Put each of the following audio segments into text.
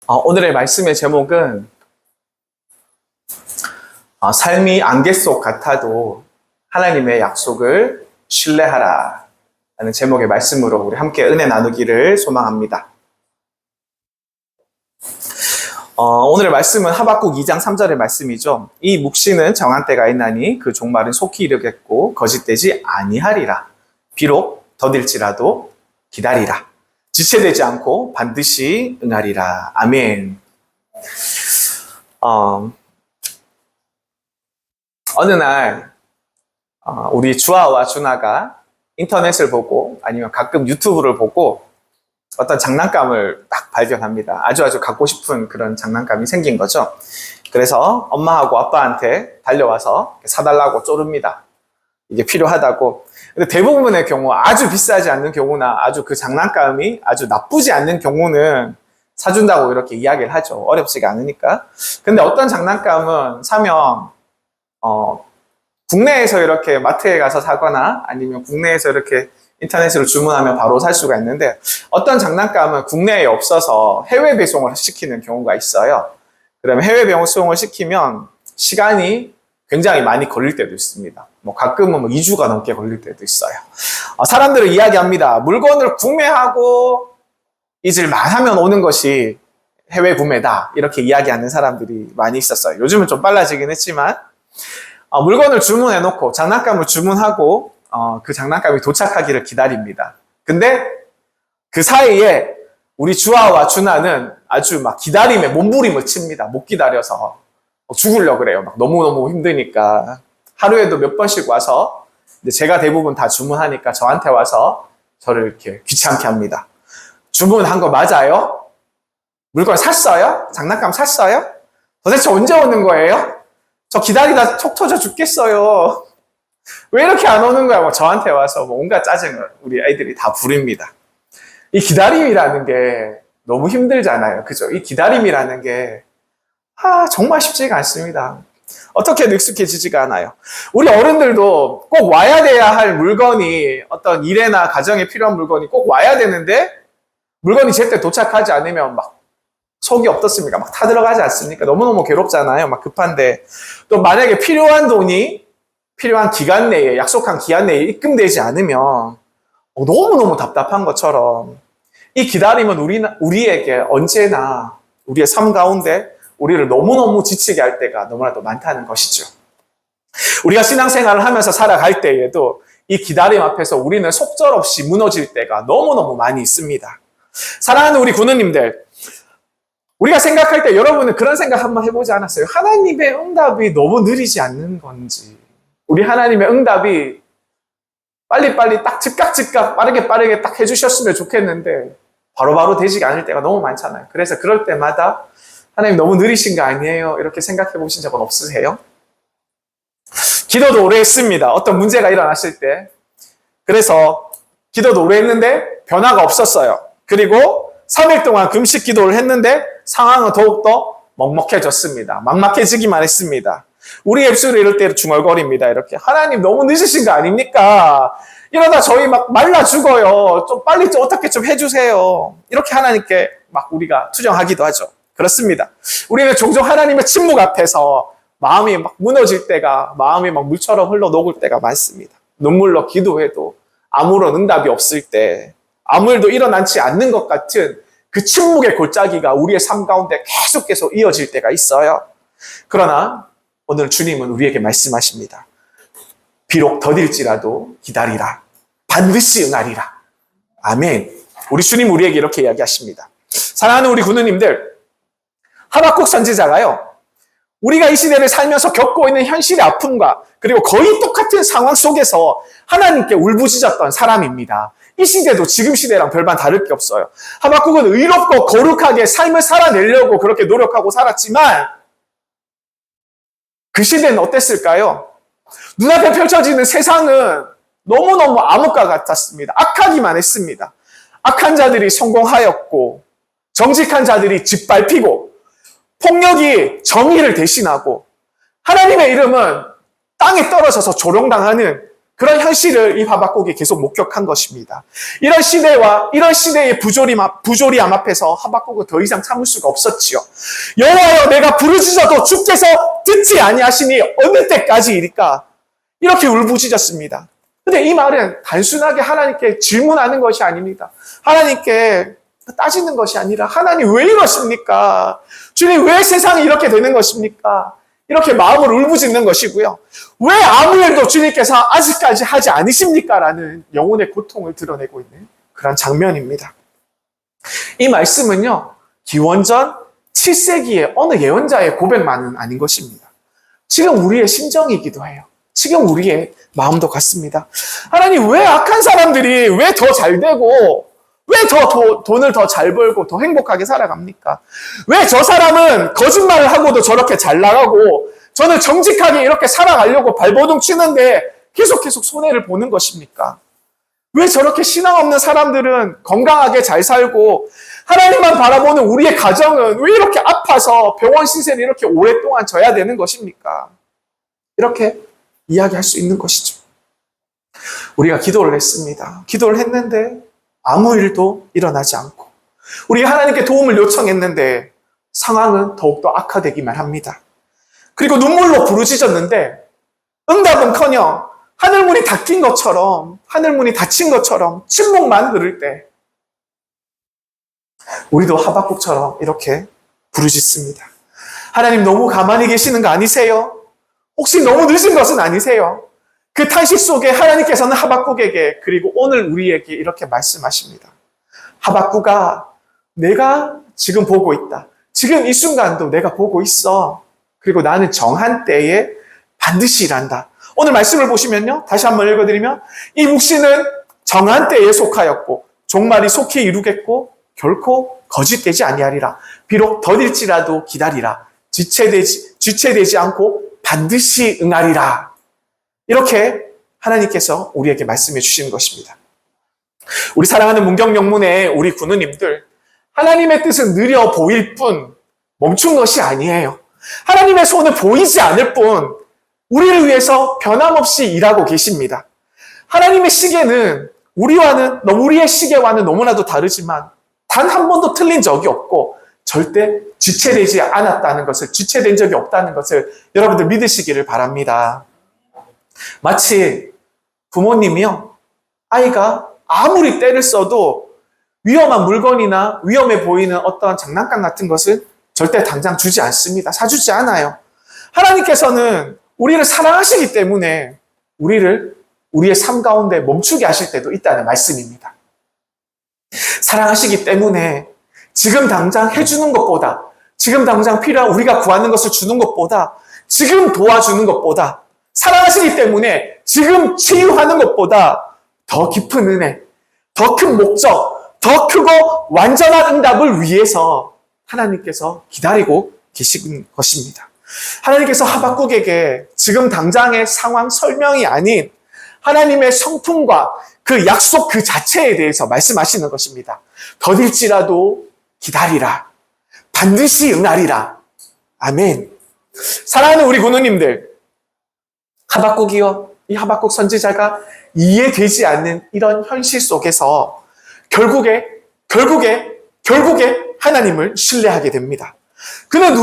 오늘의 말씀의 제목은 삶이 안개 속 같아도 하나님의 약속을 신뢰하라 라는 제목의 말씀으로 우리 함께 은혜 나누기를 소망합니다. 오늘의 말씀은 하박국 2장 3절의 말씀이죠. 이 묵시는 정한 때가 있나니 그 종말은 속히 이르겠고 거짓되지 아니하리라. 비록 더딜지라도 기다리라. 지체되지 않고 반드시 응하리라. 아멘. 어느 날 우리 주아와 준아가 인터넷을 보고 아니면 가끔 유튜브를 보고 어떤 장난감을 딱 발견합니다. 아주 갖고 싶은 그런 장난감이 생긴 거죠. 그래서 엄마하고 아빠한테 달려와서 사달라고 쪼릅니다. 이게 필요하다고. 근데 대부분의 경우 아주 비싸지 않는 경우나 아주 그 장난감이 아주 나쁘지 않는 경우는 사준다고 이렇게 이야기를 하죠. 어렵지가 않으니까. 근데 어떤 장난감은 사면 국내에서 이렇게 마트에 가서 사거나 아니면 국내에서 이렇게 인터넷으로 주문하면 바로 살 수가 있는데 어떤 장난감은 국내에 없어서 해외 배송을 시키는 경우가 있어요. 그러면 해외 배송을 시키면 시간이 굉장히 많이 걸릴 때도 있습니다. 가끔은 2주가 넘게 걸릴 때도 있어요. 사람들은 이야기합니다. 물건을 구매하고 잊을만 하면 오는 것이 해외 구매다. 이렇게 이야기하는 사람들이 많이 있었어요. 요즘은 좀 빨라지긴 했지만 물건을 주문해놓고 장난감을 주문하고 그 장난감이 도착하기를 기다립니다. 근데 그 사이에 우리 주아와 준아는 아주 막 기다림에 몸부림을 칩니다. 못 기다려서 죽으려고 그래요. 막 너무너무 힘드니까. 하루에도 몇 번씩 와서 제가 대부분 다 주문하니까 저한테 와서 저를 이렇게 귀찮게 합니다. 주문한 거 맞아요? 물건 샀어요? 장난감 샀어요? 도대체 언제 오는 거예요? 저 기다리다 속 터져 죽겠어요. 왜 이렇게 안 오는 거야? 저한테 와서 온갖 짜증을 우리 아이들이 다 부립니다. 이 기다림이라는 게 너무 힘들잖아요. 그죠? 이 기다림이라는 게 정말 쉽지가 않습니다. 어떻게도 익숙해지지가 않아요. 우리 어른들도 꼭 와야 돼야 할 물건이 어떤 일에나 가정에 필요한 물건이 꼭 와야 되는데 물건이 제때 도착하지 않으면 막 속이 어떻습니까? 막 타들어가지 않습니까? 너무너무 괴롭잖아요. 막 급한데. 또 만약에 필요한 돈이 필요한 기간 내에, 약속한 기간 내에 입금되지 않으면 너무너무 답답한 것처럼 이 기다림은 우리에게 언제나 우리의 삶 가운데 우리를 너무너무 지치게 할 때가 너무나도 많다는 것이죠. 우리가 신앙생활을 하면서 살아갈 때에도 이 기다림 앞에서 우리는 속절없이 무너질 때가 너무너무 많이 있습니다. 사랑하는 우리 군우님들, 우리가 생각할 때 여러분은 그런 생각 한번 해보지 않았어요? 하나님의 응답이 너무 느리지 않는 건지, 우리 하나님의 응답이 빨리빨리 딱 즉각 빠르게 딱 해주셨으면 좋겠는데 바로바로 되지 않을 때가 너무 많잖아요. 그래서 그럴 때마다 하나님 너무 느리신 거 아니에요? 이렇게 생각해 보신 적은 없으세요? 기도도 오래 했습니다. 어떤 문제가 일어났을 때. 그래서 기도도 오래 했는데 변화가 없었어요. 그리고 3일 동안 금식 기도를 했는데 상황은 더욱더 먹먹해졌습니다. 막막해지기만 했습니다. 우리 입술이 이럴 때 중얼거립니다. 이렇게. 하나님 너무 늦으신 거 아닙니까? 이러다 저희 막 말라 죽어요. 좀 빨리 좀 어떻게 좀 해주세요. 이렇게 하나님께 막 우리가 투정하기도 하죠. 그렇습니다. 우리는 종종 하나님의 침묵 앞에서 마음이 막 무너질 때가, 마음이 막 물처럼 흘러 녹을 때가 많습니다. 눈물로 기도해도 아무런 응답이 없을 때, 아무 일도 일어나지 않는 것 같은 그 침묵의 골짜기가 우리의 삶 가운데 계속해서 이어질 때가 있어요. 그러나 오늘 주님은 우리에게 말씀하십니다. 비록 더딜지라도 기다리라. 반드시 응하리라. 아멘. 우리 주님 우리에게 이렇게 이야기하십니다. 사랑하는 우리 군우님들, 하박국 선지자가요, 우리가 이 시대를 살면서 겪고 있는 현실의 아픔과 그리고 거의 똑같은 상황 속에서 하나님께 울부짖었던 사람입니다. 이 시대도 지금 시대랑 별반 다를 게 없어요. 하박국은 의롭고 거룩하게 삶을 살아내려고 그렇게 노력하고 살았지만 그 시대는 어땠을까요? 눈앞에 펼쳐지는 세상은 너무너무 암흑과 같았습니다. 악하기만 했습니다. 악한 자들이 성공하였고 정직한 자들이 짓밟히고 폭력이 정의를 대신하고 하나님의 이름은 땅에 떨어져서 조롱당하는 그런 현실을 이 하박국이 계속 목격한 것입니다. 이런 시대와 이런 시대의 부조리함 앞에서 하박국은 더 이상 참을 수가 없었지요. 여호와여, 내가 부르짖어도 주께서 듣지 아니하시니 어느 때까지이리까? 이렇게 울부짖었습니다. 근데 이 말은 단순하게 하나님께 질문하는 것이 아닙니다. 하나님께 따지는 것이 아니라, 하나님 왜 이러십니까? 주님 왜 세상이 이렇게 되는 것입니까? 이렇게 마음을 울부짖는 것이고요. 왜 아무 일도 주님께서 아직까지 하지 않으십니까? 라는 영혼의 고통을 드러내고 있는 그런 장면입니다. 이 말씀은요, 기원전 7세기의 어느 예언자의 고백만은 아닌 것입니다. 지금 우리의 심정이기도 해요. 지금 우리의 마음도 같습니다. 하나님, 왜 악한 사람들이 왜 더 잘 되고, 왜 더 돈을 더 잘 벌고 더 행복하게 살아갑니까? 왜 저 사람은 거짓말을 하고도 저렇게 잘 나가고, 저는 정직하게 이렇게 살아가려고 발버둥 치는데 계속 손해를 보는 것입니까? 왜 저렇게 신앙 없는 사람들은 건강하게 잘 살고, 하나님만 바라보는 우리의 가정은 왜 이렇게 아파서 병원 신세를 이렇게 오랫동안 져야 되는 것입니까? 이렇게 이야기할 수 있는 것이죠. 우리가 기도를 했습니다. 기도를 했는데 아무 일도 일어나지 않고, 우리가 하나님께 도움을 요청했는데 상황은 더욱더 악화되기만 합니다. 그리고 눈물로 부르짖었는데 응답은커녕 하늘문이 닫힌 것처럼, 하늘문이 닫힌 것처럼 침묵만 흐를 때 우리도 하박국처럼 이렇게 부르짖습니다. 하나님, 너무 가만히 계시는 거 아니세요? 혹시 너무 늦은 것은 아니세요? 그 탄식 속에 하나님께서는 하박국에게, 그리고 오늘 우리에게 이렇게 말씀하십니다. 하박국아, 내가 지금 보고 있다. 지금 이 순간도 내가 보고 있어. 그리고 나는 정한 때에 반드시 일한다. 오늘 말씀을 보시면요, 다시 한번 읽어드리면, 이 묵시는 정한 때에 속하였고 종말이 속히 이루겠고 결코 거짓되지 아니하리라. 비록 더딜지라도 기다리라. 지체되지 않고 반드시 응하리라. 이렇게 하나님께서 우리에게 말씀해 주시는 것입니다. 우리 사랑하는 문경영문의 우리 군우님들, 하나님의 뜻은 느려 보일 뿐 멈춘 것이 아니에요. 하나님의 손은 보이지 않을 뿐 우리를 위해서 변함없이 일하고 계십니다. 하나님의 시계는 우리의 시계와는 너무나도 다르지만 단 한 번도 틀린 적이 없고 절대 지체되지 않았다는 것을, 지체된 적이 없다는 것을 여러분들 믿으시기를 바랍니다. 마치 부모님이요, 아이가 아무리 때를 써도 위험한 물건이나 위험해 보이는 어떤 장난감 같은 것을 절대 당장 주지 않습니다. 사주지 않아요. 하나님께서는 우리를 사랑하시기 때문에 우리를 우리의 삶 가운데 멈추게 하실 때도 있다는 말씀입니다. 사랑하시기 때문에 지금 당장 해주는 것보다, 지금 당장 필요한 우리가 구하는 것을 주는 것보다, 지금 도와주는 것보다, 사랑하시기 때문에 지금 치유하는 것보다 더 깊은 은혜, 더 큰 목적, 더 크고 완전한 응답을 위해서 하나님께서 기다리고 계신 것입니다. 하나님께서 하박국에게 지금 당장의 상황 설명이 아닌 하나님의 성품과 그 약속 그 자체에 대해서 말씀하시는 것입니다. 더딜지라도 기다리라. 반드시 응하리라. 아멘. 사랑하는 우리 군우님들, 하박국이요, 이 하박국 선지자가 이해되지 않는 이런 현실 속에서 결국에 하나님을 신뢰하게 됩니다. 그는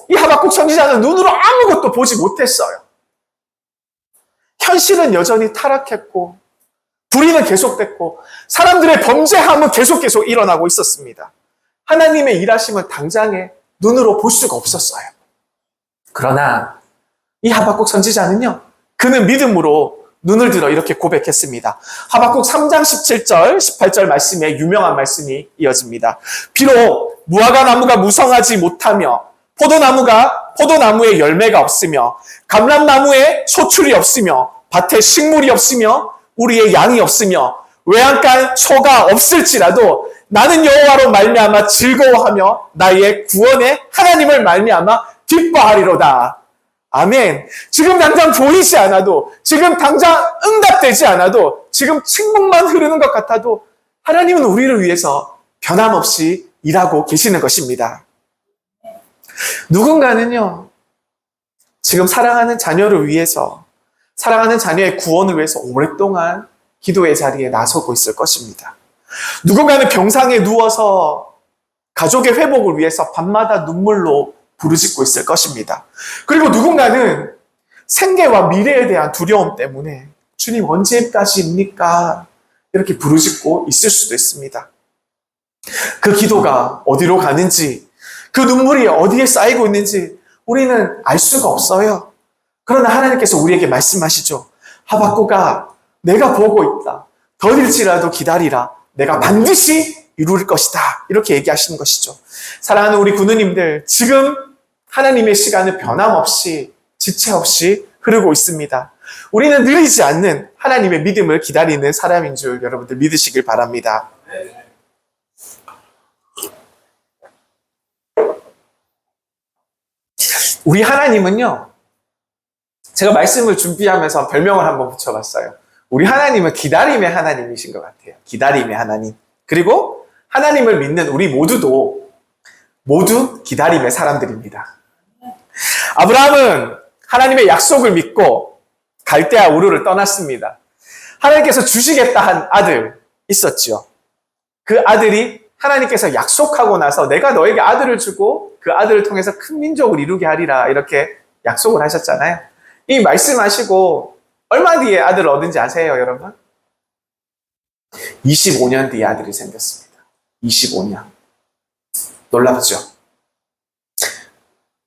이 하박국 선지자는 눈으로 아무것도 보지 못했어요. 현실은 여전히 타락했고, 불의는 계속됐고, 사람들의 범죄함은 계속 일어나고 있었습니다. 하나님의 일하심은 당장에 눈으로 볼 수가 없었어요. 그러나 이 하박국 선지자는요, 그는 믿음으로 눈을 들어 이렇게 고백했습니다. 하박국 3장 17절, 18절 말씀에 유명한 말씀이 이어집니다. 비록 무화과 나무가 무성하지 못하며 포도나무에 열매가 없으며 감람나무에 소출이 없으며 밭에 식물이 없으며 우리의 양이 없으며 외양간 소가 없을지라도 나는 여호와로 말미암아 즐거워하며 나의 구원의 하나님을 말미암아 기뻐하리로다. 아멘. 지금 당장 보이지 않아도, 지금 당장 응답되지 않아도, 지금 침묵만 흐르는 것 같아도 하나님은 우리를 위해서 변함없이 일하고 계시는 것입니다. 누군가는요, 지금 사랑하는 자녀를 위해서, 사랑하는 자녀의 구원을 위해서 오랫동안 기도의 자리에 나서고 있을 것입니다. 누군가는 병상에 누워서 가족의 회복을 위해서 밤마다 눈물로 부르짖고 있을 것입니다. 그리고 누군가는 생계와 미래에 대한 두려움 때문에 주님 언제까지입니까? 이렇게 부르짖고 있을 수도 있습니다. 그 기도가 어디로 가는지, 그 눈물이 어디에 쌓이고 있는지 우리는 알 수가 없어요. 그러나 하나님께서 우리에게 말씀하시죠. 하박국아, 내가 보고 있다. 더딜지라도 기다리라. 내가 반드시 이룰 것이다. 이렇게 얘기하시는 것이죠. 사랑하는 우리 군우님들, 지금 하나님의 시간은 변함없이 지체 없이 흐르고 있습니다. 우리는 느리지 않는 하나님의 믿음을 기다리는 사람인 줄 여러분들 믿으시길 바랍니다. 우리 하나님은요, 제가 말씀을 준비하면서 별명을 한번 붙여봤어요. 우리 하나님은 기다림의 하나님이신 것 같아요. 기다림의 하나님. 그리고 하나님을 믿는 우리 모두 기다림의 사람들입니다. 아브라함은 하나님의 약속을 믿고 갈대아 우르를 떠났습니다. 하나님께서 주시겠다 한 아들 있었죠. 그 아들이 하나님께서 약속하고 나서 내가 너에게 아들을 주고 그 아들을 통해서 큰 민족을 이루게 하리라 이렇게 약속을 하셨잖아요. 이 말씀하시고 얼마 뒤에 아들을 얻은지 아세요, 여러분? 25년 뒤에 아들이 생겼습니다. 25년. 놀랍죠?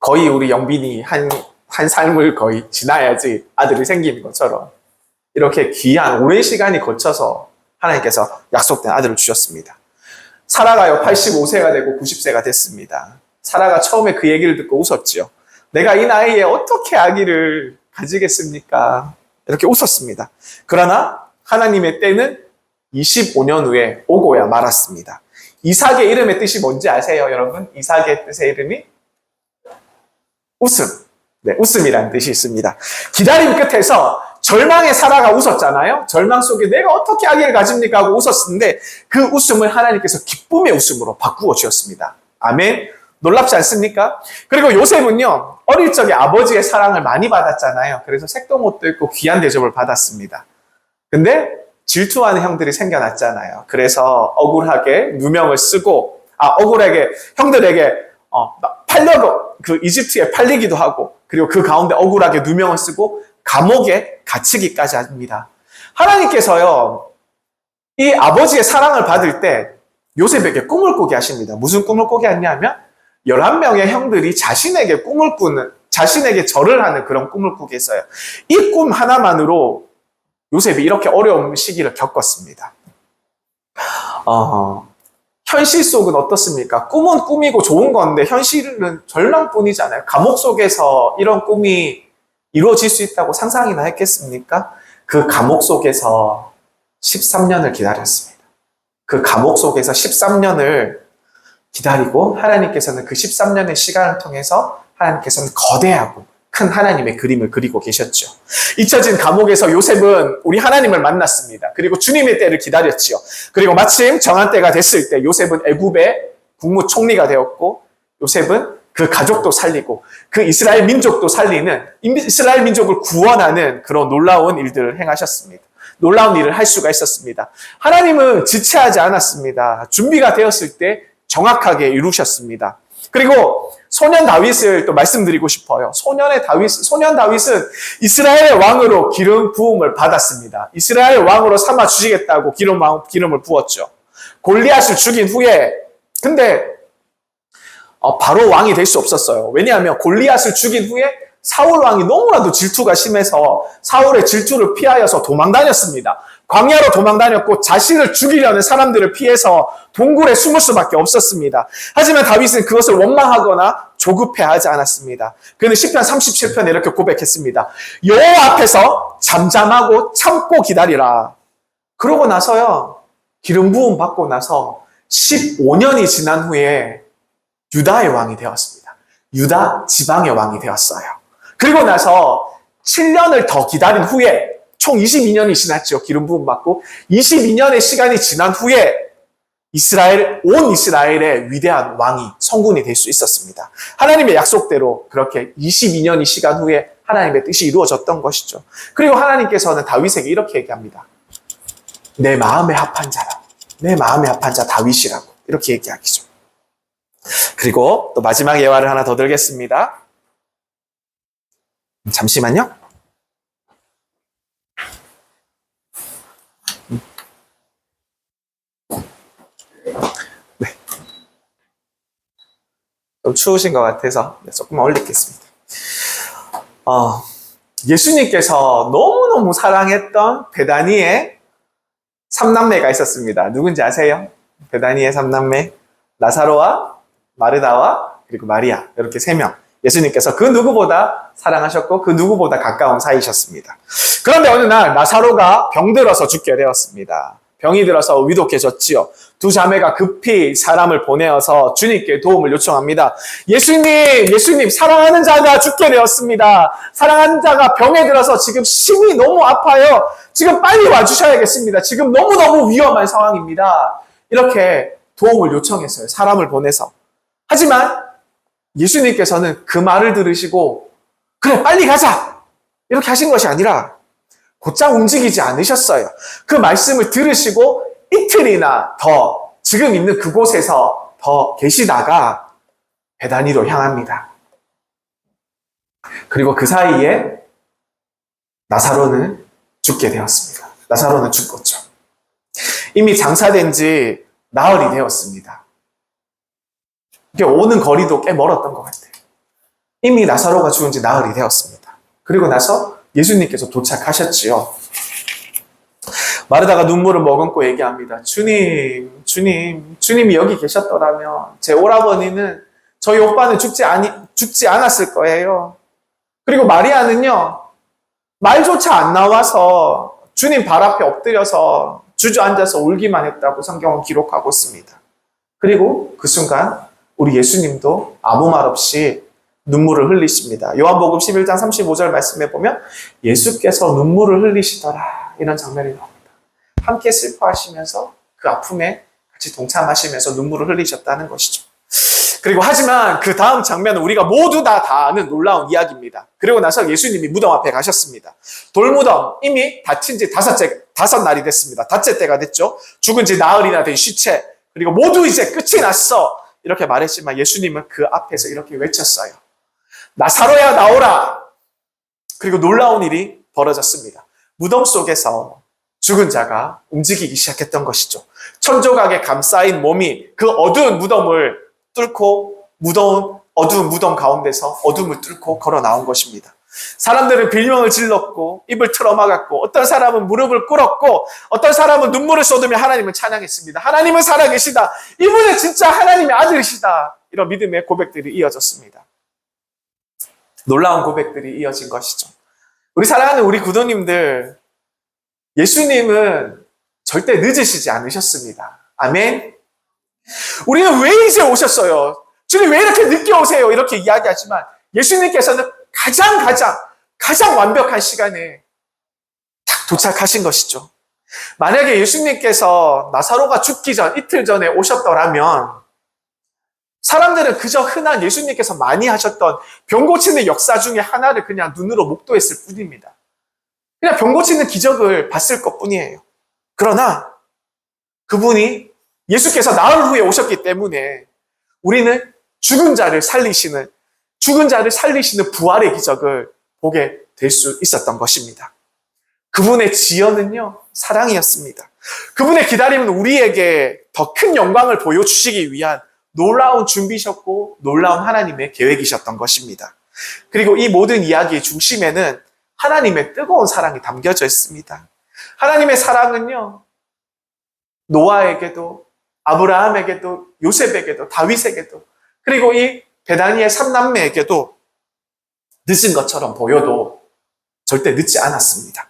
거의 우리 영빈이 한 삶을 거의 지나야지 아들이 생기는 것처럼 이렇게 귀한 오랜 시간이 거쳐서 하나님께서 약속된 아들을 주셨습니다. 사라가요 85세가 되고 90세가 됐습니다. 사라가 처음에 그 얘기를 듣고 웃었지요. 내가 이 나이에 어떻게 아기를 가지겠습니까? 이렇게 웃었습니다. 그러나 하나님의 때는 25년 후에 오고야 말았습니다. 이삭의 이름의 뜻이 뭔지 아세요, 여러분? 이삭의 뜻의 이름이 웃음. 네, 웃음이라는 뜻이 있습니다. 기다림 끝에서 절망의 사라가 웃었잖아요. 절망 속에 내가 어떻게 아기를 가집니까 하고 웃었는데 그 웃음을 하나님께서 기쁨의 웃음으로 바꾸어 주셨습니다. 아멘. 놀랍지 않습니까? 그리고 요셉은요, 어릴 적에 아버지의 사랑을 많이 받았잖아요. 그래서 색동옷도 입고 귀한 대접을 받았습니다. 근데 질투하는 형들이 생겨났잖아요. 그래서 억울하게 누명을 쓰고, 억울하게 형들에게 팔려고 그 이집트에 팔리기도 하고, 그리고 그 가운데 억울하게 누명을 쓰고 감옥에 갇히기까지 합니다. 하나님께서요, 이 아버지의 사랑을 받을 때 요셉에게 꿈을 꾸게 하십니다. 무슨 꿈을 꾸게 했냐면 11명의 형들이 자신에게 자신에게 절을 하는 그런 꿈을 꾸게 했어요. 이 꿈 하나만으로 요셉이 이렇게 어려운 시기를 겪었습니다. 현실 속은 어떻습니까? 꿈은 꿈이고 좋은 건데 현실은 절망뿐이잖아요. 감옥 속에서 이런 꿈이 이루어질 수 있다고 상상이나 했겠습니까? 그 감옥 속에서 13년을 기다렸습니다. 그 감옥 속에서 13년을 기다리고 하나님께서는 그 13년의 시간을 통해서 하나님께서는 거대하고 큰 하나님의 그림을 그리고 계셨죠. 잊혀진 감옥에서 요셉은 우리 하나님을 만났습니다. 그리고 주님의 때를 기다렸지요. 그리고 마침 정한 때가 됐을 때 요셉은 애굽의 국무총리가 되었고 요셉은 그 가족도 살리고 그 이스라엘 민족도 살리는 이스라엘 민족을 구원하는 그런 놀라운 일들을 행하셨습니다. 놀라운 일을 할 수가 있었습니다. 하나님은 지체하지 않았습니다. 준비가 되었을 때 정확하게 이루셨습니다. 그리고 소년 다윗을 또 말씀드리고 싶어요. 소년 다윗은 이스라엘의 왕으로 기름 부음을 받았습니다. 이스라엘 왕으로 삼아 주시겠다고 기름을 부었죠. 골리앗을 죽인 후에 근데 바로 왕이 될 수 없었어요. 왜냐하면 골리앗을 죽인 후에 사울 왕이 너무나도 질투가 심해서 사울의 질투를 피하여서 도망다녔습니다. 광야로 도망다녔고 자신을 죽이려는 사람들을 피해서 동굴에 숨을 수밖에 없었습니다. 하지만 다윗은 그것을 원망하거나 조급해하지 않았습니다. 그는 시편 37편에 이렇게 고백했습니다. 여호와 앞에서 잠잠하고 참고 기다리라. 그러고 나서요, 기름 부음 받고 나서 15년이 지난 후에 유다의 왕이 되었습니다. 유다 지방의 왕이 되었어요. 그리고 나서 7년을 더 기다린 후에 총 22년이 지났죠. 기름 부음 받고 22년의 시간이 지난 후에 온 이스라엘의 위대한 왕이 성군이 될 수 있었습니다. 하나님의 약속대로 그렇게 22년이 시간 후에 하나님의 뜻이 이루어졌던 것이죠. 그리고 하나님께서는 다윗에게 이렇게 얘기합니다. 내 마음에 합한 자라고. 내 마음에 합한 자 다윗이라고. 이렇게 얘기하기죠. 그리고 또 마지막 예화를 하나 더 들겠습니다. 잠시만요. 네. 좀 추우신 것 같아서 조금만 올리겠습니다. 예수님께서 너무너무 사랑했던 베다니의 삼남매가 있었습니다. 누군지 아세요? 베다니의 삼남매. 나사로와 마르다와 그리고 마리아. 이렇게 3명. 예수님께서 그 누구보다 사랑하셨고 그 누구보다 가까운 사이셨습니다. 그런데 어느 날 나사로가 병들어서 죽게 되었습니다. 병이 들어서 위독해졌지요. 두 자매가 급히 사람을 보내어서 주님께 도움을 요청합니다. 예수님, 사랑하는 자가 죽게 되었습니다. 사랑하는 자가 병에 들어서 지금 심히 너무 아파요. 지금 빨리 와주셔야겠습니다. 지금 너무너무 위험한 상황입니다. 이렇게 도움을 요청했어요. 사람을 보내서. 하지만 예수님께서는 그 말을 들으시고 그래 빨리 가자 이렇게 하신 것이 아니라 곧장 움직이지 않으셨어요. 그 말씀을 들으시고 이틀이나 더 지금 있는 그곳에서 더 계시다가 베다니로 향합니다. 그리고 그 사이에 나사로는 죽게 되었습니다. 나사로는 죽었죠. 이미 장사된 지 나흘이 되었습니다. 이게 오는 거리도 꽤 멀었던 것 같아요. 이미 나사로가 죽은 지 나흘이 되었습니다. 그리고 나서 예수님께서 도착하셨지요. 마르다가 눈물을 머금고 얘기합니다. 주님이 여기 계셨더라면 제 오라버니는 저희 오빠는 죽지 않았을 거예요. 그리고 마리아는요, 말조차 안 나와서 주님 발 앞에 엎드려서 주저앉아서 울기만 했다고 성경은 기록하고 있습니다. 그리고 그 순간 우리 예수님도 아무 말 없이 눈물을 흘리십니다. 요한복음 11장 35절 말씀에 보면 예수께서 눈물을 흘리시더라 이런 장면이 나옵니다. 함께 슬퍼하시면서 그 아픔에 같이 동참하시면서 눈물을 흘리셨다는 것이죠. 그리고 하지만 그 다음 장면은 우리가 모두 다 아는 놀라운 이야기입니다. 그리고 나서 예수님이 무덤 앞에 가셨습니다. 돌무덤 이미 다친 지 5날이 됐습니다. 닷째 때가 됐죠. 죽은 지 나흘이나 된 시체. 그리고 모두 이제 끝이 났어. 이렇게 말했지만 예수님은 그 앞에서 이렇게 외쳤어요. 나사로야 나오라. 그리고 놀라운 일이 벌어졌습니다. 무덤 속에서 죽은 자가 움직이기 시작했던 것이죠. 천조각에 감싸인 몸이 그 어두운 무덤을 뚫고 어두운 무덤 가운데서 어둠을 뚫고 걸어 나온 것입니다. 사람들은 빌명을 질렀고 입을 틀어막았고 어떤 사람은 무릎을 꿇었고 어떤 사람은 눈물을 쏟으며 하나님을 찬양했습니다. 하나님은 살아계시다. 이분은 진짜 하나님의 아들이시다. 이런 믿음의 고백들이 이어졌습니다. 놀라운 고백들이 이어진 것이죠. 우리 사랑하는 우리 구도님들, 예수님은 절대 늦으시지 않으셨습니다. 아멘. 우리는 왜 이제 오셨어요? 주님 왜 이렇게 늦게 오세요? 이렇게 이야기하지만 예수님께서는 가장 완벽한 시간에 딱 도착하신 것이죠. 만약에 예수님께서 나사로가 죽기 전 이틀 전에 오셨더라면 사람들은 그저 흔한 예수님께서 많이 하셨던 병 고치는 역사 중에 하나를 그냥 눈으로 목도했을 뿐입니다. 그냥 병 고치는 기적을 봤을 것 뿐이에요. 그러나 그분이 예수께서 나흘 후에 오셨기 때문에 우리는 죽은 자를 살리시는 부활의 기적을 보게 될 수 있었던 것입니다. 그분의 지연은요, 사랑이었습니다. 그분의 기다림은 우리에게 더 큰 영광을 보여주시기 위한 놀라운 준비셨고 놀라운 하나님의 계획이셨던 것입니다. 그리고 이 모든 이야기의 중심에는 하나님의 뜨거운 사랑이 담겨져 있습니다. 하나님의 사랑은요, 노아에게도 아브라함에게도 요셉에게도 다윗에게도 그리고 이 베다니의 3남매에게도 늦은 것처럼 보여도 절대 늦지 않았습니다.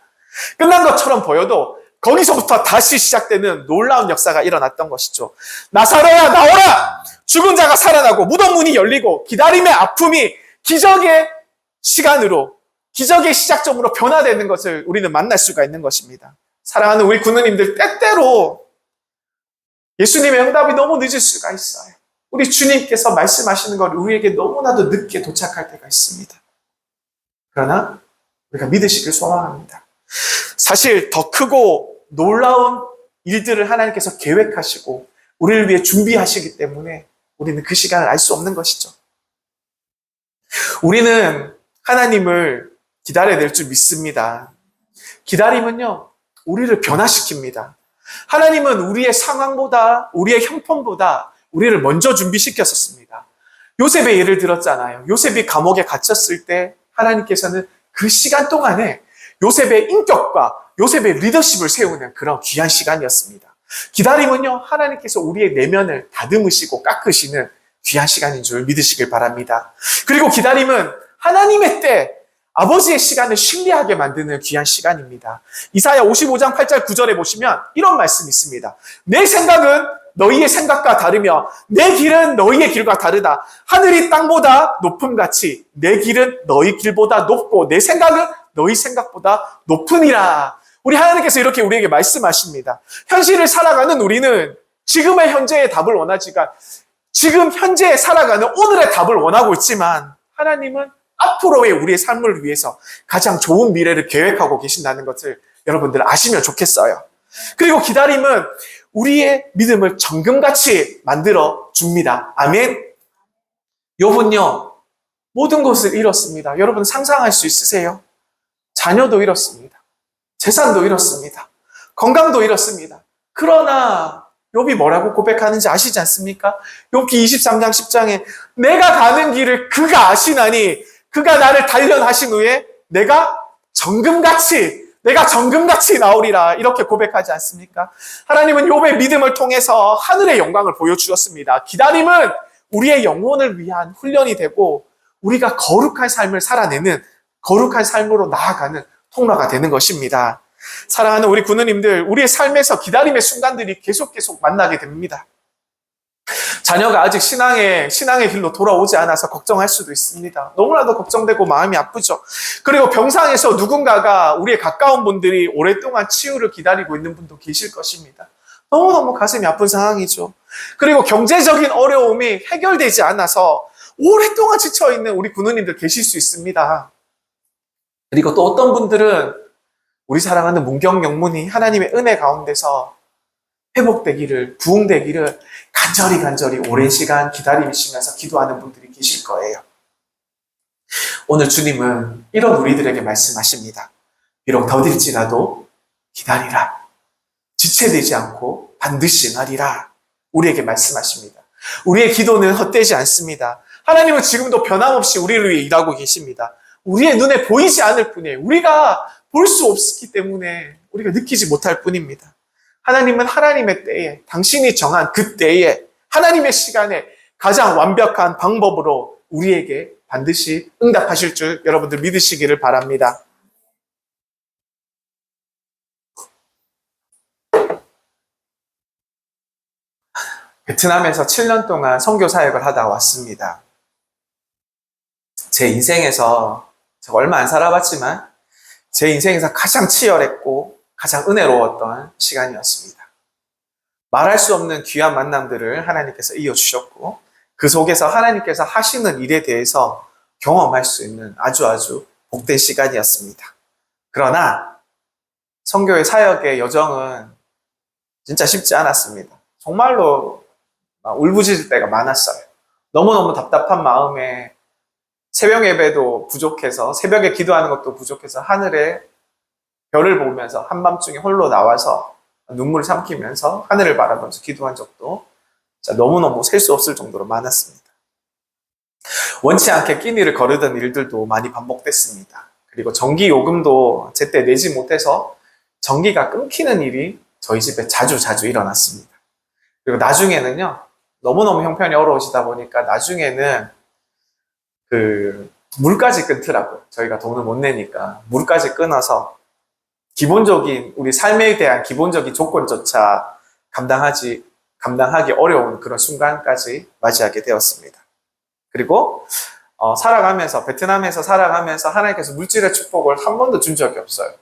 끝난 것처럼 보여도 거기서부터 다시 시작되는 놀라운 역사가 일어났던 것이죠. 나사로야 나오라! 죽은 자가 살아나고 무덤 문이 열리고 기다림의 아픔이 기적의 시간으로 기적의 시작점으로 변화되는 것을 우리는 만날 수가 있는 것입니다. 사랑하는 우리 군우님들, 때때로 예수님의 응답이 너무 늦을 수가 있어요. 우리 주님께서 말씀하시는 걸 우리에게 너무나도 늦게 도착할 때가 있습니다. 그러나 우리가 믿으시길 소망합니다. 사실 더 크고 놀라운 일들을 하나님께서 계획하시고 우리를 위해 준비하시기 때문에 우리는 그 시간을 알 수 없는 것이죠. 우리는 하나님을 기다려야 될 줄 믿습니다. 기다림은요, 우리를 변화시킵니다. 하나님은 우리의 상황보다, 우리의 형편보다 우리를 먼저 준비시켰었습니다. 요셉의 예를 들었잖아요. 요셉이 감옥에 갇혔을 때 하나님께서는 그 시간 동안에 요셉의 인격과 요셉의 리더십을 세우는 그런 귀한 시간이었습니다. 기다림은요, 하나님께서 우리의 내면을 다듬으시고 깎으시는 귀한 시간인 줄 믿으시길 바랍니다. 그리고 기다림은 하나님의 때, 아버지의 시간을 신뢰하게 만드는 귀한 시간입니다. 이사야 55장 8절 9절에 보시면 이런 말씀이 있습니다. 내 생각은 너희의 생각과 다르며 내 길은 너희의 길과 다르다. 하늘이 땅보다 높음같이 내 길은 너희 길보다 높고 내 생각은 너희 생각보다 높으니라. 우리 하나님께서 이렇게 우리에게 말씀하십니다. 현실을 살아가는 우리는 지금의 현재의 답을 원하지가 지금 현재에 살아가는 오늘의 답을 원하고 있지만 하나님은 앞으로의 우리의 삶을 위해서 가장 좋은 미래를 계획하고 계신다는 것을 여러분들 아시면 좋겠어요. 그리고 기다림은 우리의 믿음을 정금같이 만들어 줍니다. 아멘. 욥은요, 모든 것을 잃었습니다. 여러분 상상할 수 있으세요? 자녀도 잃었습니다. 재산도 잃었습니다. 건강도 잃었습니다. 그러나 욥이 뭐라고 고백하는지 아시지 않습니까? 욥기 23장 10장에 내가 가는 길을 그가 아시나니 그가 나를 단련하신 후에 내가 정금같이 나오리라 이렇게 고백하지 않습니까? 하나님은 욥의 믿음을 통해서 하늘의 영광을 보여주셨습니다. 기다림은 우리의 영혼을 위한 훈련이 되고 우리가 거룩한 삶을 살아내는 거룩한 삶으로 나아가는 통로가 되는 것입니다. 사랑하는 우리 군우님들, 우리의 삶에서 기다림의 순간들이 계속 만나게 됩니다. 자녀가 아직 신앙의 길로 돌아오지 않아서 걱정할 수도 있습니다. 너무나도 걱정되고 마음이 아프죠. 그리고 병상에서 누군가가 우리의 가까운 분들이 오랫동안 치유를 기다리고 있는 분도 계실 것입니다. 너무너무 가슴이 아픈 상황이죠. 그리고 경제적인 어려움이 해결되지 않아서 오랫동안 지쳐있는 우리 군우님들 계실 수 있습니다. 그리고 또 어떤 분들은 우리 사랑하는 문경 영문이 하나님의 은혜 가운데서 회복되기를, 부흥되기를 간절히 오랜 시간 기다리시면서 기도하는 분들이 계실 거예요. 오늘 주님은 이런 우리들에게 말씀하십니다. 비록 더딜지라도 기다리라. 지체되지 않고 반드시 응하리라. 우리에게 말씀하십니다. 우리의 기도는 헛되지 않습니다. 하나님은 지금도 변함없이 우리를 위해 일하고 계십니다. 우리의 눈에 보이지 않을 뿐이에요. 우리가 볼 수 없기 때문에 우리가 느끼지 못할 뿐입니다. 하나님은 하나님의 때에, 당신이 정한 그 때에, 하나님의 시간에 가장 완벽한 방법으로 우리에게 반드시 응답하실 줄 여러분들 믿으시기를 바랍니다. 베트남에서 7년 동안 선교 사역을 하다 왔습니다. 제 인생에서 제가 얼마 안 살아봤지만 제 인생에서 가장 치열했고 가장 은혜로웠던 시간이었습니다. 말할 수 없는 귀한 만남들을 하나님께서 이어주셨고 그 속에서 하나님께서 하시는 일에 대해서 경험할 수 있는 아주 복된 시간이었습니다. 그러나 선교의 사역의 여정은 진짜 쉽지 않았습니다. 정말로 울부짖을 때가 많았어요. 너무너무 답답한 마음에 새벽 예배도 부족해서 새벽에 기도하는 것도 부족해서 하늘에 별을 보면서 한밤중에 홀로 나와서 눈물을 삼키면서 하늘을 바라보면서 기도한 적도 너무너무 셀 수 없을 정도로 많았습니다. 원치 않게 끼니를 거르던 일들도 많이 반복됐습니다. 그리고 전기 요금도 제때 내지 못해서 전기가 끊기는 일이 저희 집에 자주 일어났습니다. 그리고 나중에는요, 너무너무 형편이 어려우시다 보니까 나중에는 물까지 끊더라고요. 저희가 돈을 못 내니까 물까지 끊어서 기본적인 우리 삶에 대한 기본적인 조건조차 감당하기 어려운 그런 순간까지 맞이하게 되었습니다. 그리고 베트남에서 살아가면서 하나님께서 물질의 축복을 한 번도 준 적이 없어요.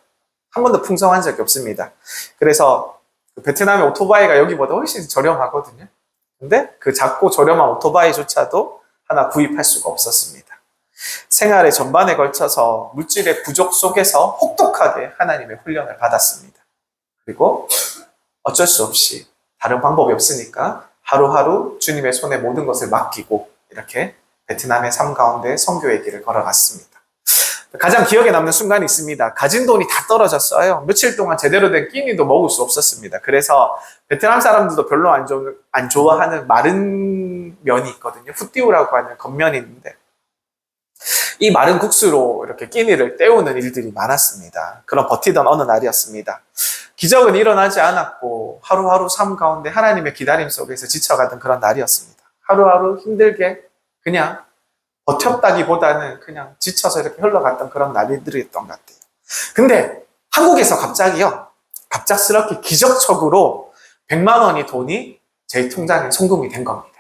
한 번도 풍성한 적이 없습니다. 그래서 베트남의 오토바이가 여기보다 훨씬 저렴하거든요. 근데 그 작고 저렴한 오토바이조차도 하나 구입할 수가 없었습니다. 생활의 전반에 걸쳐서 물질의 부족 속에서 혹독하게 하나님의 훈련을 받았습니다. 그리고 어쩔 수 없이 다른 방법이 없으니까 하루하루 주님의 손에 모든 것을 맡기고 이렇게 베트남의 삶 가운데 선교의 길을 걸어갔습니다. 가장 기억에 남는 순간이 있습니다. 가진 돈이 다 떨어졌어요. 며칠 동안 제대로 된 끼니도 먹을 수 없었습니다. 그래서 베트남 사람들도 별로 안 좋아하는 마른 면이 있거든요. 푸띠우라고 하는 겉면이 있는데 이 마른 국수로 이렇게 끼니를 때우는 일들이 많았습니다. 그런 버티던 어느 날이었습니다. 기적은 일어나지 않았고 하루하루 삶 가운데 하나님의 기다림 속에서 지쳐가던 그런 날이었습니다. 하루하루 힘들게 그냥 버텼다기보다는 그냥 지쳐서 이렇게 흘러갔던 그런 날들이었던 것 같아요. 근데 한국에서 갑작스럽게 기적적으로 100만 원이 돈이 제 통장에 송금이 된 겁니다.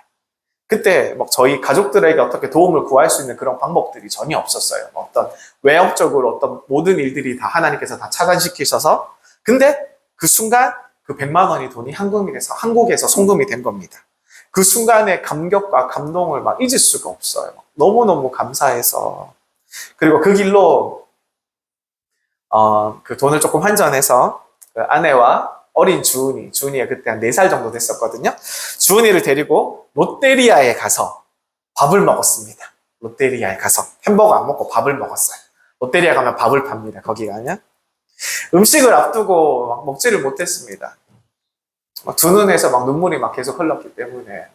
그때 막 저희 가족들에게 어떻게 도움을 구할 수 있는 그런 방법들이 전혀 없었어요. 어떤 외형적으로 어떤 모든 일들이 다 하나님께서 다 차단시키셔서 근데 그 순간 그 100만 원이 돈이 한국에서 송금이 된 겁니다. 그 순간의 감격과 감동을 막 잊을 수가 없어요. 너무너무 감사해서. 그리고 그 길로, 그 돈을 조금 환전해서 그 아내와 어린 주은이가 그때 한 4살 정도 됐었거든요. 주은이를 데리고 롯데리아에 가서 밥을 먹었습니다. 롯데리아에 가서 햄버거 안 먹고 밥을 먹었어요. 롯데리아 가면 밥을 팝니다. 거기 가면. 음식을 앞두고 막 먹지를 못했습니다. 막 두 눈에서 막 눈물이 막 계속 흘렀기 때문에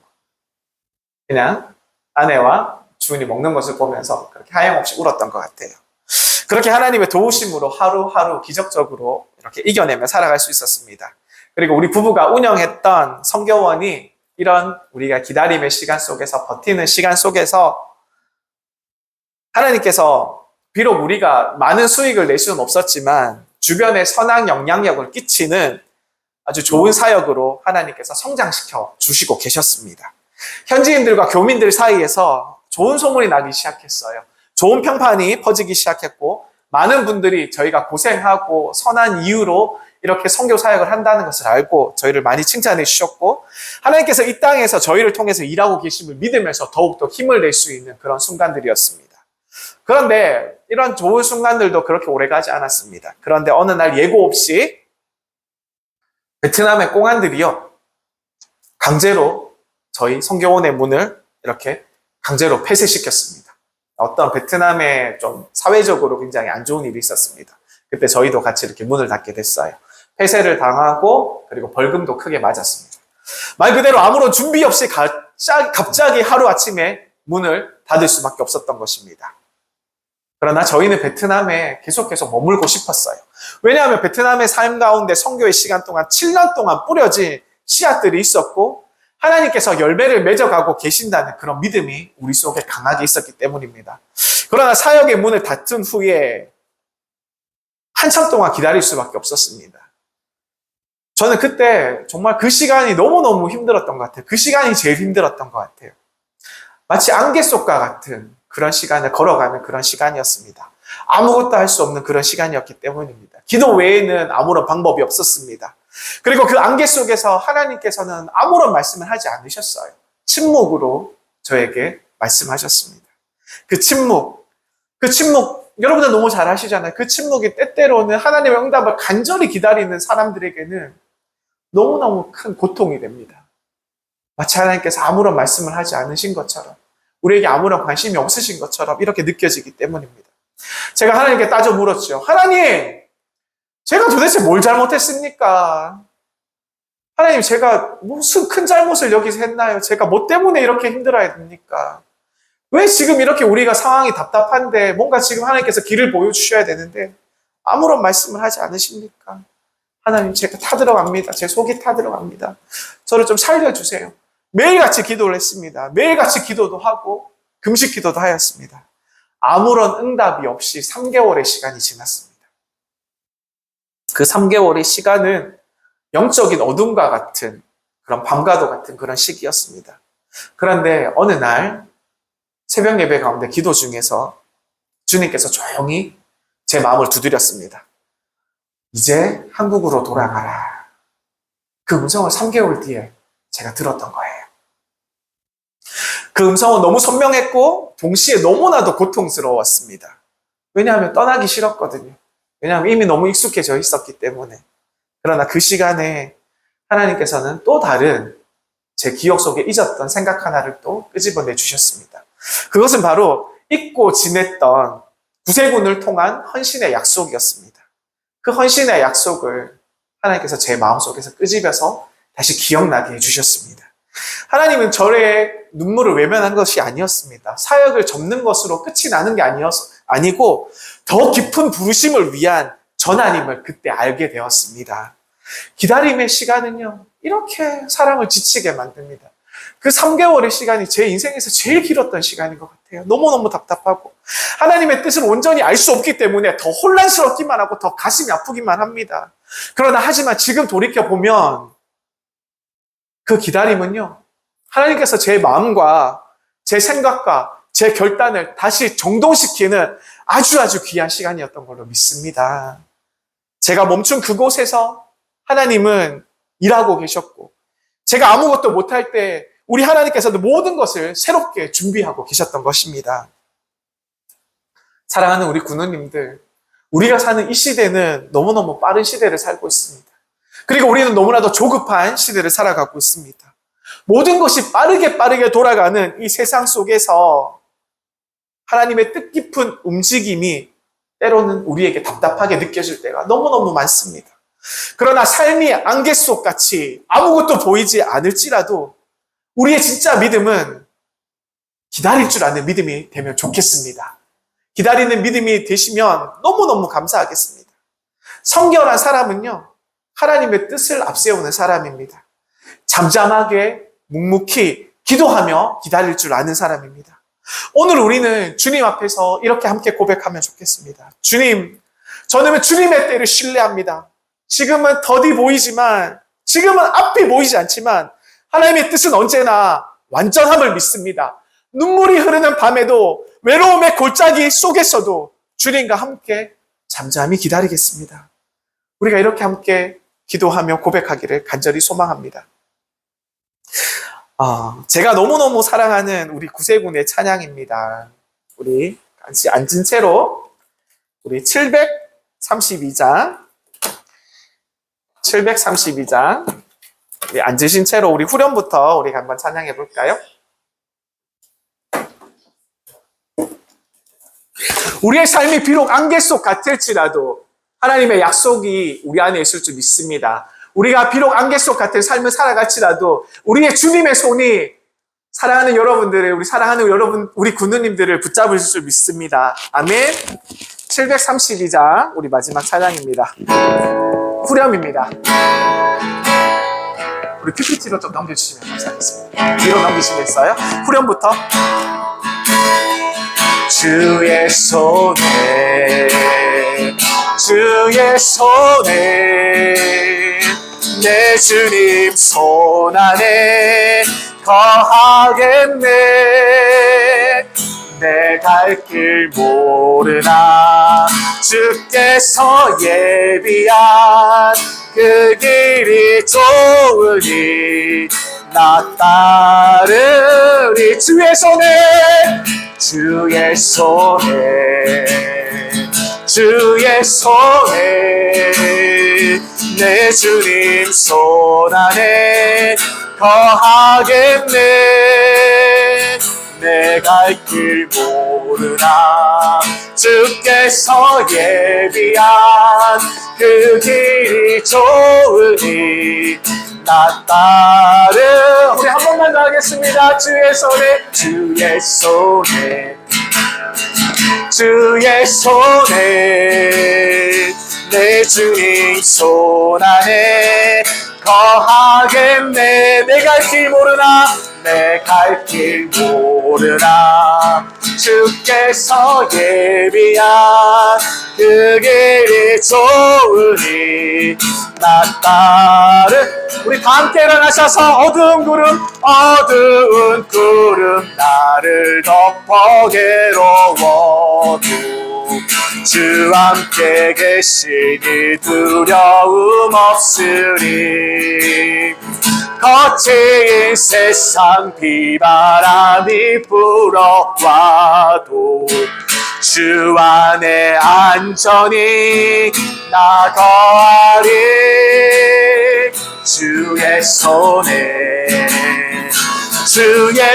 그냥 아내와 주은이 먹는 것을 보면서 그렇게 하염없이 울었던 것 같아요. 그렇게 하나님의 도우심으로 하루하루 기적적으로 이렇게 이겨내며 살아갈 수 있었습니다. 그리고 우리 부부가 운영했던 선교원이 이런 우리가 기다림의 시간 속에서 버티는 시간 속에서 하나님께서 비록 우리가 많은 수익을 낼 수는 없었지만 주변에 선한 영향력을 끼치는 아주 좋은 사역으로 하나님께서 성장시켜 주시고 계셨습니다. 현지인들과 교민들 사이에서 좋은 소문이 나기 시작했어요. 좋은 평판이 퍼지기 시작했고 많은 분들이 저희가 고생하고 선한 이유로 이렇게 선교 사역을 한다는 것을 알고 저희를 많이 칭찬해 주셨고 하나님께서 이 땅에서 저희를 통해서 일하고 계심을 믿으면서 더욱더 힘을 낼 수 있는 그런 순간들이었습니다. 그런데 이런 좋은 순간들도 그렇게 오래가지 않았습니다. 그런데 어느 날 예고 없이 베트남의 꽁안들이요 강제로 저희 선교원의 문을 이렇게 강제로 폐쇄시켰습니다. 어떤 베트남에 좀 사회적으로 굉장히 안 좋은 일이 있었습니다. 그때 저희도 같이 이렇게 문을 닫게 됐어요. 폐쇄를 당하고 그리고 벌금도 크게 맞았습니다. 말 그대로 아무런 준비 없이 갑자기 하루아침에 문을 닫을 수밖에 없었던 것입니다. 그러나 저희는 베트남에 계속해서 머물고 싶었어요. 왜냐하면 베트남의 삶 가운데 선교의 시간 동안 7년 동안 뿌려진 씨앗들이 있었고 하나님께서 열매를 맺어가고 계신다는 그런 믿음이 우리 속에 강하게 있었기 때문입니다. 그러나 사역의 문을 닫은 후에 한참 동안 기다릴 수밖에 없었습니다. 저는 그때 정말 그 시간이 너무너무 힘들었던 것 같아요. 그 시간이 제일 힘들었던 것 같아요. 마치 안개 속과 같은 그런 시간을 걸어가는 그런 시간이었습니다. 아무것도 할 수 없는 그런 시간이었기 때문입니다. 기도 외에는 아무런 방법이 없었습니다. 그리고 그 안개 속에서 하나님께서는 아무런 말씀을 하지 않으셨어요. 침묵으로 저에게 말씀하셨습니다. 그 침묵, 여러분들 너무 잘 아시잖아요. 그 침묵이 때때로는 하나님의 응답을 간절히 기다리는 사람들에게는 너무너무 큰 고통이 됩니다. 마치 하나님께서 아무런 말씀을 하지 않으신 것처럼, 우리에게 아무런 관심이 없으신 것처럼 이렇게 느껴지기 때문입니다. 제가 하나님께 따져 물었죠. 하나님, 제가 도대체 뭘 잘못했습니까? 하나님, 제가 무슨 큰 잘못을 여기서 했나요? 제가 뭐 때문에 이렇게 힘들어야 됩니까? 왜 지금 이렇게 우리가 상황이 답답한데 뭔가 지금 하나님께서 길을 보여주셔야 되는데 아무런 말씀을 하지 않으십니까? 하나님, 제가 타들어갑니다. 제 속이 타들어갑니다. 저를 좀 살려주세요. 매일같이 기도를 했습니다. 매일같이 기도도 하고 금식 기도도 하였습니다. 아무런 응답이 없이 3개월의 시간이 지났습니다. 그 3개월의 시간은 영적인 어둠과 같은 그런 밤과도 같은 그런 시기였습니다. 그런데 어느 날 새벽 예배 가운데 기도 중에서 주님께서 조용히 제 마음을 두드렸습니다. 이제 한국으로 돌아가라. 그 음성을 3개월 뒤에 제가 들었던 거예요. 그 음성은 너무 선명했고 동시에 너무나도 고통스러웠습니다. 왜냐하면 떠나기 싫었거든요. 왜냐하면 이미 너무 익숙해져 있었기 때문에. 그러나 그 시간에 하나님께서는 또 다른 제 기억 속에 잊었던 생각 하나를 또 끄집어내 주셨습니다. 그것은 바로 잊고 지냈던 구세군을 통한 헌신의 약속이었습니다. 그 헌신의 약속을 하나님께서 제 마음속에서 끄집어서 다시 기억나게 해주셨습니다. 하나님은 저의 눈물을 외면한 것이 아니었습니다. 사역을 접는 것으로 끝이 나는 게 아니고 더 깊은 부르심을 위한 전하님을 그때 알게 되었습니다. 기다림의 시간은요, 이렇게 사랑을 지치게 만듭니다. 그 3개월의 시간이 제 인생에서 제일 길었던 시간인 것 같아요. 너무너무 답답하고 하나님의 뜻을 온전히 알 수 없기 때문에 더 혼란스럽기만 하고 더 가슴이 아프기만 합니다. 그러나 하지만 지금 돌이켜보면 그 기다림은요, 하나님께서 제 마음과 제 생각과 제 결단을 다시 정돈시키는 아주 귀한 시간이었던 걸로 믿습니다. 제가 멈춘 그곳에서 하나님은 일하고 계셨고, 제가 아무것도 못할 때 우리 하나님께서도 모든 것을 새롭게 준비하고 계셨던 것입니다. 사랑하는 우리 군우님들, 우리가 사는 이 시대는 너무너무 빠른 시대를 살고 있습니다. 그리고 우리는 너무나도 조급한 시대를 살아가고 있습니다. 모든 것이 빠르게 돌아가는 이 세상 속에서 하나님의 뜻깊은 움직임이 때로는 우리에게 답답하게 느껴질 때가 너무너무 많습니다. 그러나 삶이 안개 속 같이 아무것도 보이지 않을지라도 우리의 진짜 믿음은 기다릴 줄 아는 믿음이 되면 좋겠습니다. 기다리는 믿음이 되시면 너무너무 감사하겠습니다. 성결한 사람은요, 하나님의 뜻을 앞세우는 사람입니다. 잠잠하게 묵묵히 기도하며 기다릴 줄 아는 사람입니다. 오늘 우리는 주님 앞에서 이렇게 함께 고백하면 좋겠습니다. 주님, 저는 주님의 때를 신뢰합니다. 지금은 더디 보이지만, 지금은 앞이 보이지 않지만 하나님의 뜻은 언제나 완전함을 믿습니다. 눈물이 흐르는 밤에도 외로움의 골짜기 속에서도 주님과 함께 잠잠히 기다리겠습니다. 우리가 이렇게 함께 기도하며 고백하기를 간절히 소망합니다. 제가 너무너무 사랑하는 우리 구세군의 찬양입니다. 우리 같이 앉은 채로 우리 732장 우리 앉으신 채로 우리 후렴부터 우리 한번 찬양해 볼까요? 우리의 삶이 비록 안개 속 같을지라도 하나님의 약속이 우리 안에 있을 줄 믿습니다. 우리가 비록 안개 속 같은 삶을 살아갈지라도 우리의 주님의 손이 사랑하는 여러분들의, 우리 군우님들을 붙잡을 줄 믿습니다. 아멘. 732장 우리 마지막 찬양입니다. 후렴입니다. 우리 PPT로 좀 넘겨주시면 감사하겠습니다. 뒤로 넘기시겠어요? 후렴부터. 주의 손에 내 주님 손 안에 거하겠네. 내 갈 길 모르나 주께서 예비한 그 길이 좋으니 나 따르리. 주의 손에 내 주님 손 안에 거하겠네. 내 갈 길 모르나 주께서 예비한 그 길이 좋으니 나 따르. 우리 한 번만 더 하겠습니다. 주의 손에 내 주님 손 안에 거하겠네. 내 갈 길 모르나 주께서 예비한 그 길이 좋으니 나 따르. 우리 다 함께 일어나셔서 어두운 구름 나를 덮어 괴로워도 주 함께 계시니 두려움 없으리. 거친 세상 비바람이 불어와도 주 안에 안전히 나 거하리. 주의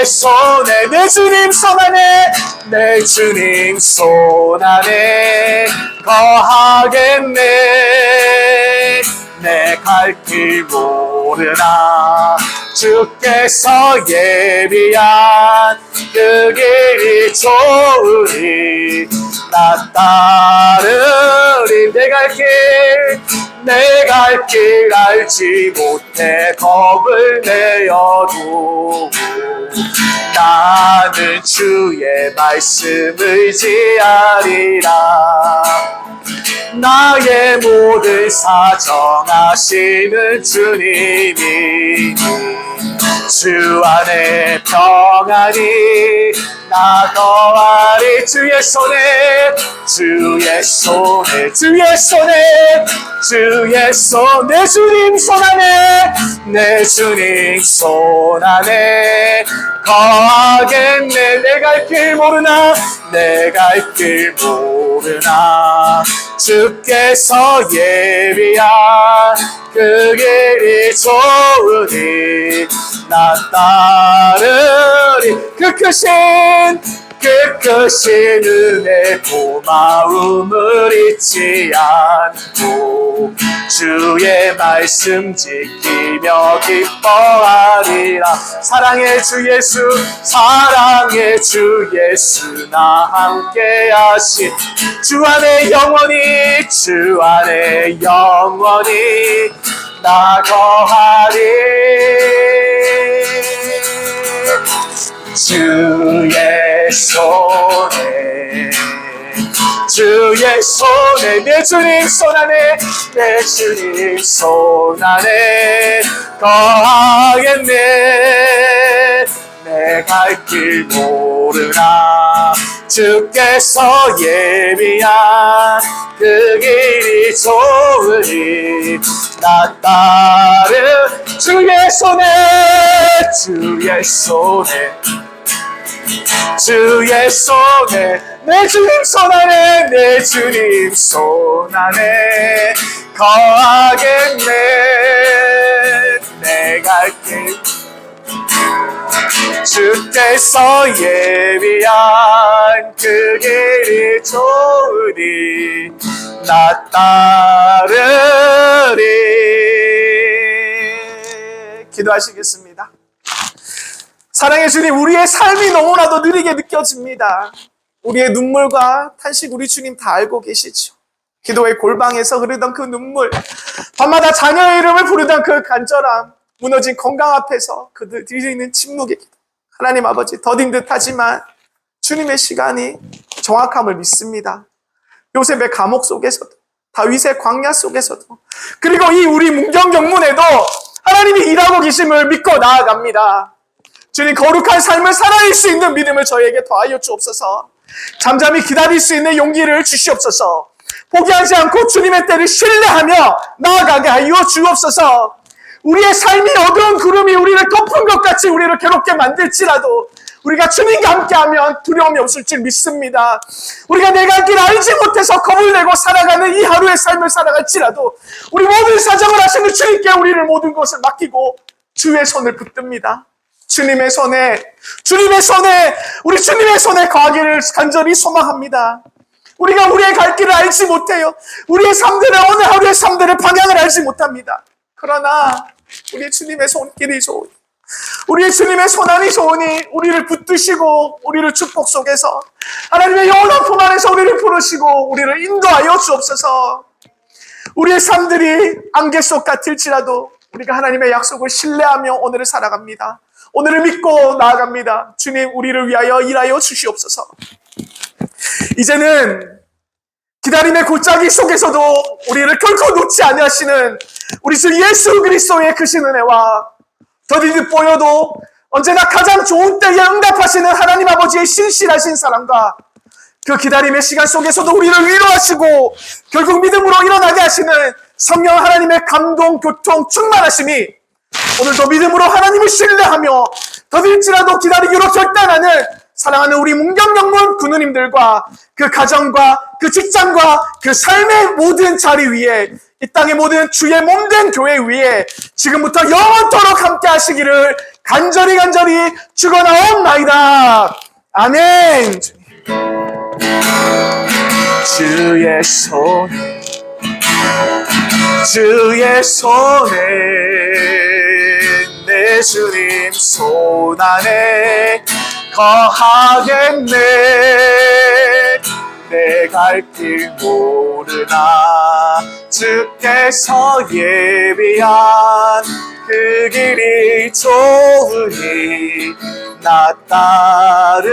손에 내 주님 손 안에 내 주님 손 안에 거하겠네. 내 갈 길 모르나 주께서 예비한 그 길이 좋으리. 나 따르리. 내 갈 길 알지 못해 겁을 내어도 나는 주의 말씀 의지하리라. 나의 모든 사정 아시는 주님이 주 안에 평안히 나 거하리. 주의 손에 내 주님 손 안에 내 주님 손 안에 거하겠네. 내 갈 길 모르나 주께서 예비한 그 길이 좋으니 나 따르리. 그 크신 은혜 고마움을 잊지 않고 주의 말씀 지키며 기뻐하리라. 사랑의 주 예수 나 함께 하신 주 안에 영원히 나 거하리. 주의 손에 내 주님 손 안에 거하겠네. 내 갈 길 모르나 주께서 예비한 그 길이 좋으니 나 따르. 주의 손에 내 주님 손 안에 거하겠네. 내 갈 길 주께서 예비한 그 길이 좋으니 나 따르리. 기도하시겠습니다. 사랑의 주님, 우리의 삶이 너무나도 느리게 느껴집니다. 우리의 눈물과 탄식 우리 주님 다 알고 계시죠. 기도의 골방에서 흐르던 그 눈물, 밤마다 자녀의 이름을 부르던 그 간절함, 무너진 건강 앞에서 그들 드리는 침묵의 기도. 하나님 아버지, 더딘 듯하지만 주님의 시간이 정확함을 믿습니다. 요셉의 감옥 속에서도, 다윗의 광야 속에서도, 그리고 이 우리 문경경문에도 하나님이 일하고 계심을 믿고 나아갑니다. 주님, 거룩한 삶을 살아낼 수 있는 믿음을 저에게 더하여 주옵소서. 잠잠히 기다릴 수 있는 용기를 주시옵소서. 포기하지 않고 주님의 때를 신뢰하며 나아가게 하여 주옵소서. 우리의 삶이 어두운 구름이 우리를 덮은 것 같이 우리를 괴롭게 만들지라도 우리가 주님과 함께하면 두려움이 없을 줄 믿습니다. 우리가 내 갈 길 알지 못해서 겁을 내고 살아가는 이 하루의 삶을 살아갈지라도 우리 모든 사정을 하시는 주님께 우리를 모든 것을 맡기고 주의 손을 붙듭니다. 주님의 손에 우리 주님의 손에 거하기를 간절히 소망합니다. 우리가 우리의 갈 길을 알지 못해요. 우리의 삶들을, 오늘 하루의 삶들을 방향을 알지 못합니다. 그러나 우리 주님의 손길이 좋으니, 우리 주님의 손안이 좋으니 우리를 붙드시고 우리를 축복 속에서 하나님의 영원한 품 안에서 우리를 부르시고 우리를 인도하여 주옵소서. 우리의 삶들이 안개 속 같을지라도 우리가 하나님의 약속을 신뢰하며 오늘을 살아갑니다. 오늘을 믿고 나아갑니다. 주님, 우리를 위하여 일하여 주시옵소서. 이제는 기다림의 골짜기 속에서도 우리를 결코 놓지 아니하시는 우리 주 예수 그리스도의 크신 은혜와 더디듯 보여도 언제나 가장 좋은 때에 응답하시는 하나님 아버지의 신실하신 사랑과 그 기다림의 시간 속에서도 우리를 위로하시고 결국 믿음으로 일어나게 하시는 성령 하나님의 감동, 교통, 충만하심이 오늘도 믿음으로 하나님을 신뢰하며 더딜지라도 기다리기로 결단하는 사랑하는 우리 문경영문 군우님들과 그 가정과 그 직장과 그 삶의 모든 자리 위에 이 땅의 모든 주의 몸된 교회 위에 지금부터 영원토록 함께 하시기를 간절히 축원하옵나이다. 아멘. 주의 손에 내 주님 손 안에 거하겠네. 내 갈 길 모르나 주께서 예비한 그 길이 좋으니 나 따르리.